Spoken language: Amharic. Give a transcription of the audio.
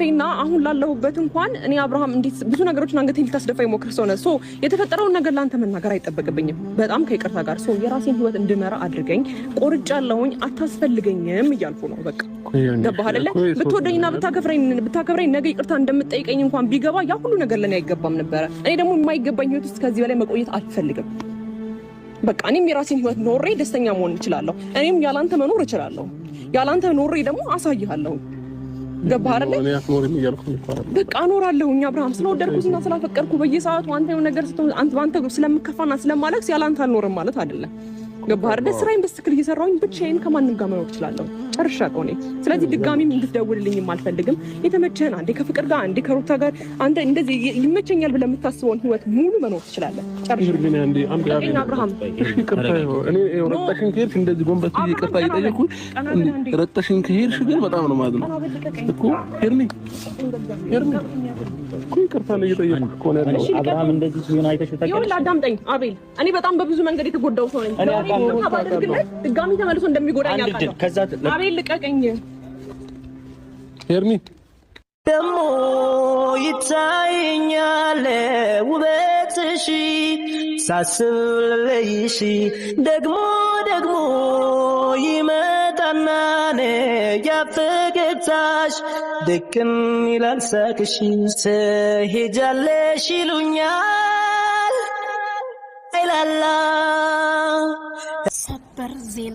ላይፌና አሁን ላለሁበት እንኳን እኔ አብርሃም እንዴት ብዙ ነገሮችን አንገቴን ልታስደፋ ይሞክር ሰው ነው። የተፈጠረውን ነገር ላንተ መናገር አይጠበቅብኝም። በጣም ከይቅርታ ጋር የራሴን ህይወት እንድመራ አድርገኝ። ቆርጫለሁኝ፣ አታስፈልገኝም እያልኩ ነው። በቃ ገባህ አይደለ? ብትወደኝና ብታከብረኝ ነገ ይቅርታ እንደምትጠይቀኝ እንኳን ቢገባ ያ ሁሉ ነገር ለኔ አይገባም ነበረ። እኔ ደግሞ የማይገባኝ ህይወት ውስጥ ከዚህ በላይ መቆየት አልፈልግም። በቃ እኔም የራሴን ህይወት ኖሬ ደስተኛ መሆን እችላለሁ። እኔም ያላንተ መኖር እችላለሁ። ያላንተ ኖሬ ደግሞ አሳይሃለሁ። ገባህ አይደለ? በቃ እኖራለሁኝ አብርሃም። ስለወደድኩትና ስላፈቀርኩ በየሰዓቱ አንተ የሆነ ነገር አንተ ስለምከፋና ስለማለቅስ ያላንተ አልኖርም ማለት አይደለም። ገባህ አይደለ? ስራዬን በትክክል እየሰራሁኝ ብቻዬን ከማንም ጋር መኖር እችላለሁ። ጨርሻለሁ እኔ። ስለዚህ ድጋሚም እንድትደውልልኝም አልፈልግም። የተመቸህን አንዴ ከፍቅር ጋር አንዴ ከሩታ ጋር አንተ እንደዚህ ይመቸኛል ብለህ የምታስበውን ህይወት ሙሉ መኖር ትችላለህ። ጨርሻለሁ አብርሃም። ረጠሽኝ ከሄድሽ እንደዚህ ጎንበስ ብዬ ይቅርታ እየጠየኩሽ ረጠሽኝ ከሄድሽ ግን በጣም ነው ማለት ነው እኮ ሄርኒ እኮ ይቅርታ ነው እየጠየኩሽ እኮ ነው ያለው። አብርሃም እንደዚህ ሲሆን አይተሽ ታውቂያለሽ? ይኸውልህ አዳምጠኝ አቤል፣ እኔ በጣም በብዙ መንገድ የተጎዳው ሰው ነኝ። ድጋሚ ተመልሶ እንደሚጎዳኝ አውቃለሁ። አቤል ልቀቀኝ። ሄርኒ ደሞ ይታየኛል ውበትሽ ሳስብ ለይሽ ደግሞ ይመጣና ያፈገግታሽ ድቅን ይላል ሳቅሽ ትሄጃለሽ ይሉኛል አይላላ ሰበር ዜና